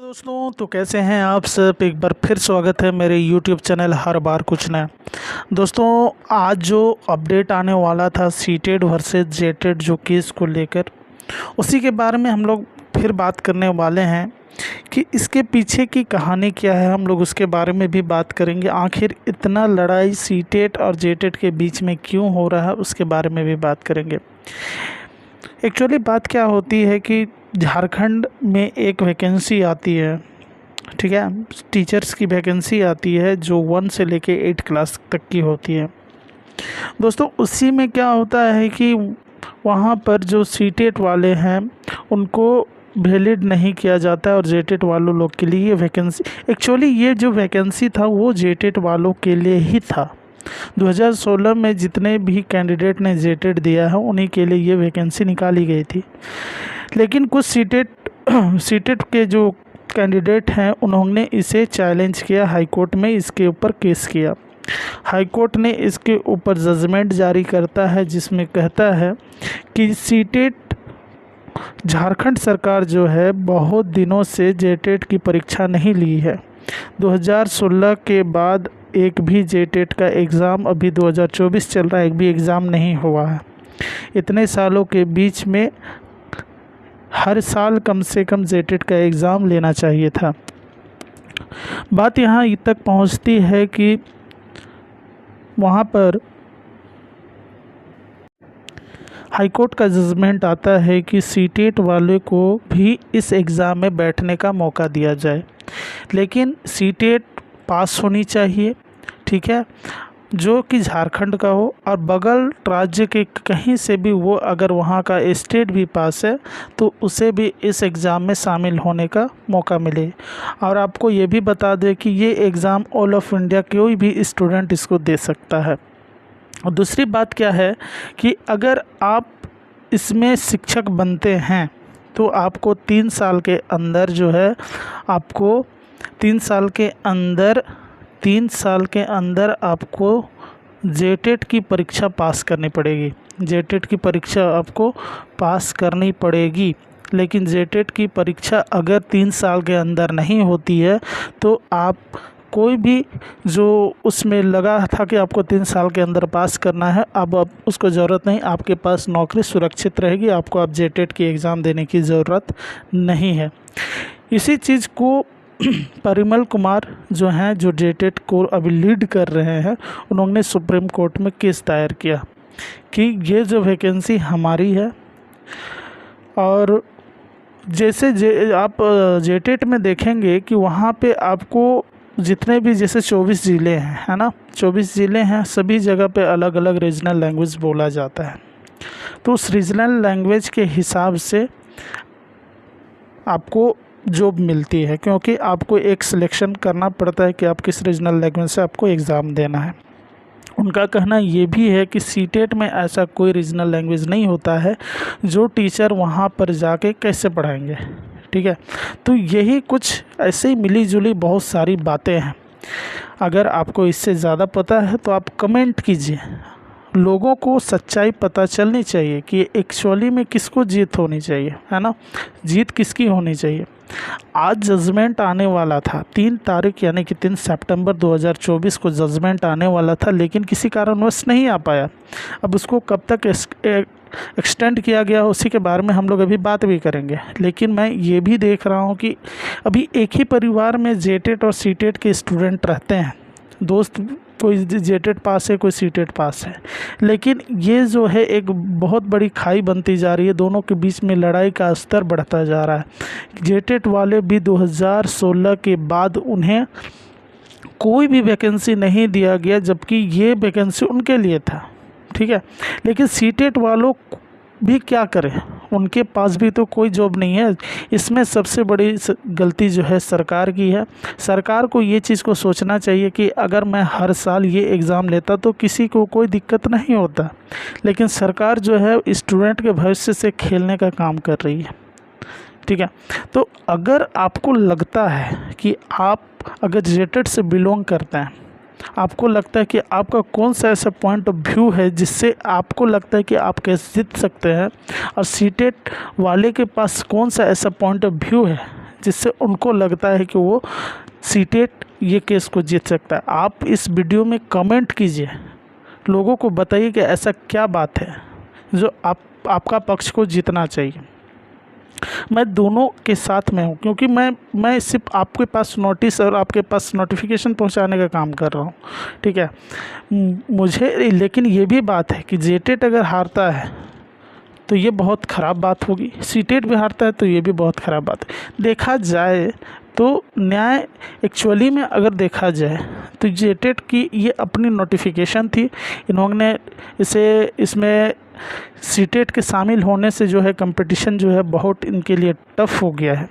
दोस्तों, तो कैसे हैं आप सब। एक बार फिर स्वागत है मेरे YouTube चैनल हर बार कुछ नया। दोस्तों, आज जो अपडेट आने वाला था सीटेट वर्सेस जेटेट जो केस को लेकर, उसी के बारे में हम लोग फिर बात करने वाले हैं कि इसके पीछे की कहानी क्या है। हम लोग उसके बारे में भी बात करेंगे। आखिर इतना लड़ाई सीटेट और जेटेट के बीच में क्यों हो रहा है, उसके बारे में भी बात करेंगे। एक्चुअली बात क्या होती है कि झारखंड में एक वैकेंसी आती है, ठीक है, टीचर्स की वैकेंसी आती है जो 1 से लेके 8 क्लास तक की होती है। दोस्तों, उसी में क्या होता है कि वहाँ पर जो सीटेट वाले हैं उनको वैलिड नहीं किया जाता है और जेटेट वालों लोग के लिए ये वैकेंसी, एक्चुअली ये जो वैकेंसी था वो जेटेट वालों के लिए ही था। 2016 में जितने भी कैंडिडेट ने जेटेट दिया है उन्हीं के लिए ये वैकेंसी निकाली गई थी। लेकिन कुछ सीटेट के जो कैंडिडेट हैं उन्होंने इसे चैलेंज किया, हाई कोर्ट में इसके ऊपर केस किया। हाई कोर्ट ने इसके ऊपर जजमेंट जारी करता है जिसमें कहता है कि सीटेट झारखंड सरकार जो है बहुत दिनों से जेटेट की परीक्षा नहीं ली है। 2016 के बाद एक भी जेटेट का एग्ज़ाम, अभी 2024 चल रहा है, एक भी एग्ज़ाम नहीं हुआ है। इतने सालों के बीच में हर साल कम से कम जेटेट का एग्ज़ाम लेना चाहिए था। बात यहाँ तक पहुँचती है कि वहाँ पर हाईकोर्ट का जजमेंट आता है कि सीटेट वाले को भी इस एग्ज़ाम में बैठने का मौका दिया जाए, लेकिन सीटेट पास होनी चाहिए, ठीक है, जो कि झारखंड का हो, और बगल राज्य के कहीं से भी वो अगर वहाँ का स्टेट भी पास है तो उसे भी इस एग्ज़ाम में शामिल होने का मौका मिले। और आपको ये भी बता दें कि ये एग्ज़ाम ऑल ऑफ इंडिया कोई भी स्टूडेंट इसको दे सकता है। और दूसरी बात क्या है कि अगर आप इसमें शिक्षक बनते हैं तो आपको 3 साल के अंदर जो है, आपको 3 साल के अंदर आपको जेटेट की परीक्षा पास करनी पड़ेगी। जेटेट की परीक्षा आपको पास करनी पड़ेगी, लेकिन जेटेट की परीक्षा अगर 3 साल के अंदर नहीं होती है तो आप कोई भी जो उसमें लगा था कि आपको 3 साल के अंदर पास करना है, अब उसको ज़रूरत नहीं, आपके पास नौकरी सुरक्षित रहेगी, आपको अब जेटेट की एग्ज़ाम देने की ज़रूरत नहीं है। इसी चीज़ को परिमल कुमार जो हैं, जो जेटेट को अभी लीड कर रहे हैं, उन्होंने सुप्रीम कोर्ट में केस दायर किया कि ये जो वैकेंसी हमारी है। और जैसे आप जेटेट में देखेंगे कि वहाँ पे आपको जितने भी, जैसे 24 ज़िले हैं, है ना, 24 ज़िले हैं, सभी जगह पे अलग अलग रीजनल लैंग्वेज बोला जाता है। तो उस रीजनल लैंग्वेज के हिसाब से आपको जॉब मिलती है, क्योंकि आपको एक सिलेक्शन करना पड़ता है कि आप किस रीजनल लैंग्वेज से आपको एग्ज़ाम देना है। उनका कहना ये भी है कि सीटेट में ऐसा कोई रीजनल लैंग्वेज नहीं होता है, जो टीचर वहाँ पर जाके कैसे पढ़ाएंगे, ठीक है। तो यही कुछ ऐसे ही मिली जुली बहुत सारी बातें हैं। अगर आपको इससे ज़्यादा पता है तो आप कमेंट कीजिए। लोगों को सच्चाई पता चलनी चाहिए कि एक्चुअली में किसको जीत होनी चाहिए, है ना, जीत किसकी होनी चाहिए। आज जजमेंट आने वाला था 3 तारीख यानी कि 3 सितंबर 2024 को जजमेंट आने वाला था, लेकिन किसी कारणवश नहीं आ पाया। अब उसको कब तक एक्सटेंड किया गया उसी के बारे में हम लोग अभी बात भी करेंगे। लेकिन मैं ये भी देख रहा हूँ कि अभी एक ही परिवार में जेटेट और सीटेट के स्टूडेंट रहते हैं। दोस्त, कोई जेटेट पास है, कोई सीटेट पास है, लेकिन ये जो है एक बहुत बड़ी खाई बनती जा रही है। दोनों के बीच में लड़ाई का स्तर बढ़ता जा रहा है। जेटेट वाले भी 2016 के बाद उन्हें कोई भी वैकेंसी नहीं दिया गया, जबकि ये वैकेंसी उनके लिए था, ठीक है। लेकिन सीटेट वालों भी क्या करें, उनके पास भी तो कोई जॉब नहीं है। इसमें सबसे बड़ी गलती जो है सरकार की है। सरकार को ये चीज़ को सोचना चाहिए कि अगर मैं हर साल ये एग्ज़ाम लेता तो किसी को कोई दिक्कत नहीं होता, लेकिन सरकार जो है स्टूडेंट के भविष्य से खेलने का काम कर रही है, ठीक है। तो अगर आपको लगता है कि आप अगर जेटेट से बिलोंग करते हैं, आपको लगता है कि आपका कौन सा ऐसा पॉइंट ऑफ व्यू है जिससे आपको लगता है कि आप कैसे जीत सकते हैं, और सीटेट वाले के पास कौन सा ऐसा पॉइंट ऑफ व्यू है जिससे उनको लगता है कि वो सीटेट ये केस को जीत सकता है। आप इस वीडियो में कमेंट कीजिए, लोगों को बताइए कि ऐसा क्या बात है जो आपका पक्ष को जीतना चाहिए। मैं दोनों के साथ में हूँ, क्योंकि मैं सिर्फ आपके पास नोटिस और आपके पास नोटिफिकेशन पहुँचाने का काम कर रहा हूँ, ठीक है। मुझे लेकिन ये भी बात है कि जेटेट अगर हारता है तो ये बहुत ख़राब बात होगी, सीटेट भी हारता है तो ये भी बहुत ख़राब बात है। देखा जाए तो न्याय एक्चुअली में अगर देखा जाए तो जेटेट की ये अपनी नोटिफिकेशन थी, इन्होंने इसमें सीटेट के शामिल होने से जो है कंपटीशन जो है बहुत इनके लिए टफ हो गया है,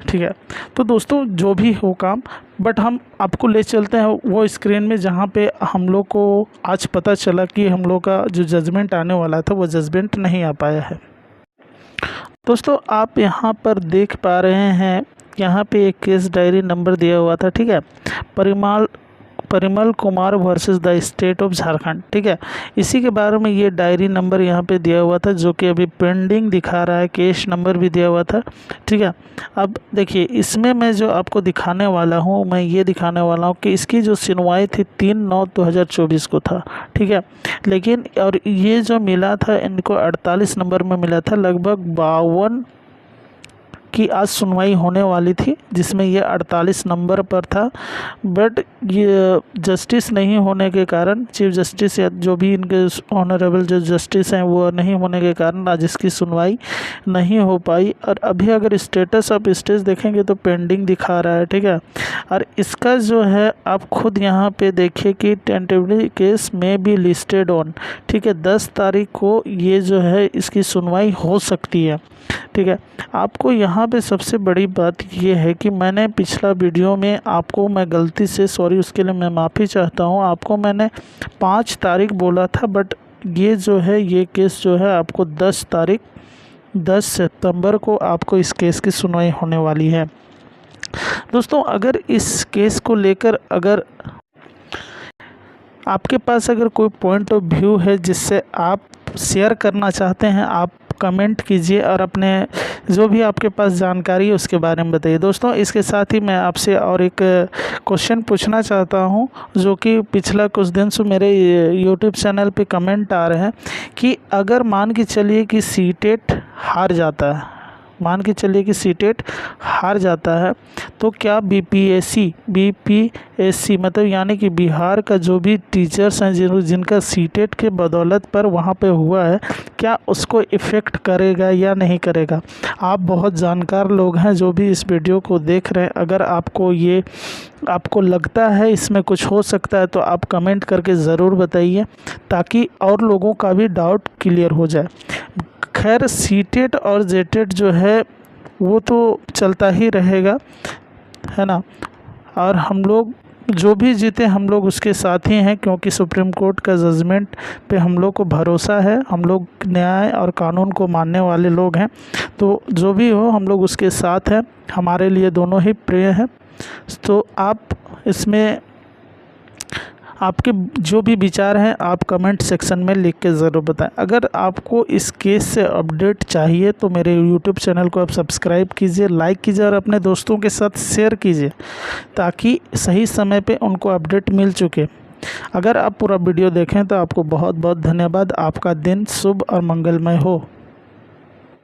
ठीक है। तो दोस्तों जो भी हो काम, बट हम आपको ले चलते हैं वो स्क्रीन में जहाँ पे हम लोग को आज पता चला कि हम लोग का जो जजमेंट आने वाला था वो जजमेंट नहीं आ पाया है। दोस्तों आप यहाँ पर देख पा रहे हैं, यहाँ पे एक केस डायरी नंबर दिया हुआ था, ठीक है, Parimal Kumar versus the state of Jharkhand, ठीक है। इसी के बारे में ये डायरी नंबर यहाँ पे दिया हुआ था, जो कि अभी पेंडिंग दिखा रहा है, केस नंबर भी दिया हुआ था, ठीक है। अब देखिए इसमें मैं जो आपको दिखाने वाला हूँ, मैं ये दिखाने वाला हूँ कि इसकी जो सुनवाई थी 3/9/2024 को था, ठीक है। लेकिन और ये जो मिला था इनको 48 नंबर में मिला था, लगभग 52 की आज सुनवाई होने वाली थी, जिसमें ये 48 नंबर पर था। बट ये जस्टिस नहीं होने के कारण, चीफ जस्टिस या जो भी इनके ऑनरेबल जो जस्टिस हैं वो नहीं होने के कारण आज इसकी सुनवाई नहीं हो पाई। और अभी अगर स्टेटस ऑफ स्टेज देखेंगे तो पेंडिंग दिखा रहा है, ठीक है। और इसका जो है आप खुद यहाँ पे देखिए कि टेंटेटिवली केस में भी लिस्टेड ऑन, ठीक है, 10 तारीख को ये जो है इसकी सुनवाई हो सकती है, ठीक है। आपको यहाँ पे सबसे बड़ी बात ये है कि मैंने पिछला वीडियो में आपको मैं गलती से, सॉरी उसके लिए मैं माफ़ी चाहता हूँ, आपको मैंने 5 तारीख बोला था, बट ये जो है ये केस जो है आपको 10 सितंबर को आपको इस केस की सुनवाई होने वाली है। दोस्तों अगर इस केस को लेकर अगर आपके पास अगर कोई पॉइंट ऑफ व्यू है जिससे आप शेयर करना चाहते हैं, आप कमेंट कीजिए और अपने जो भी आपके पास जानकारी है उसके बारे में बताइए। दोस्तों इसके साथ ही मैं आपसे और एक क्वेश्चन पूछना चाहता हूं, जो कि पिछला कुछ दिन से मेरे यूट्यूब चैनल पे कमेंट आ रहे हैं कि अगर मान के चलिए कि सीटेट हार जाता है, मान के चलिए कि सीटेट हार जाता है, तो क्या बीपीएससी मतलब यानी कि बिहार का जो भी टीचर्स हैं जिनका सीटेट के बदौलत पर वहाँ पे हुआ है, क्या उसको इफ़ेक्ट करेगा या नहीं करेगा? आप बहुत जानकार लोग हैं जो भी इस वीडियो को देख रहे हैं, अगर आपको लगता है इसमें कुछ हो सकता है तो आप कमेंट करके ज़रूर बताइए, ताकि और लोगों का भी डाउट क्लियर हो जाए। खैर सीटेट और जेटेट जो है वो तो चलता ही रहेगा, है ना, और हम लोग जो भी जीते हम लोग उसके साथ ही हैं, क्योंकि सुप्रीम कोर्ट का जजमेंट पे हम लोग को भरोसा है, हम लोग न्याय और कानून को मानने वाले लोग हैं। तो जो भी हो हम लोग उसके साथ हैं, हमारे लिए दोनों ही प्रिय हैं। तो आप इसमें आपके जो भी विचार हैं आप कमेंट सेक्शन में लिख के ज़रूर बताएं। अगर आपको इस केस से अपडेट चाहिए तो मेरे यूट्यूब चैनल को आप सब्सक्राइब कीजिए, लाइक कीजिए और अपने दोस्तों के साथ शेयर कीजिए, ताकि सही समय पे उनको अपडेट मिल चुके। अगर आप पूरा वीडियो देखें तो आपको बहुत बहुत धन्यवाद। आपका दिन शुभ और मंगलमय हो।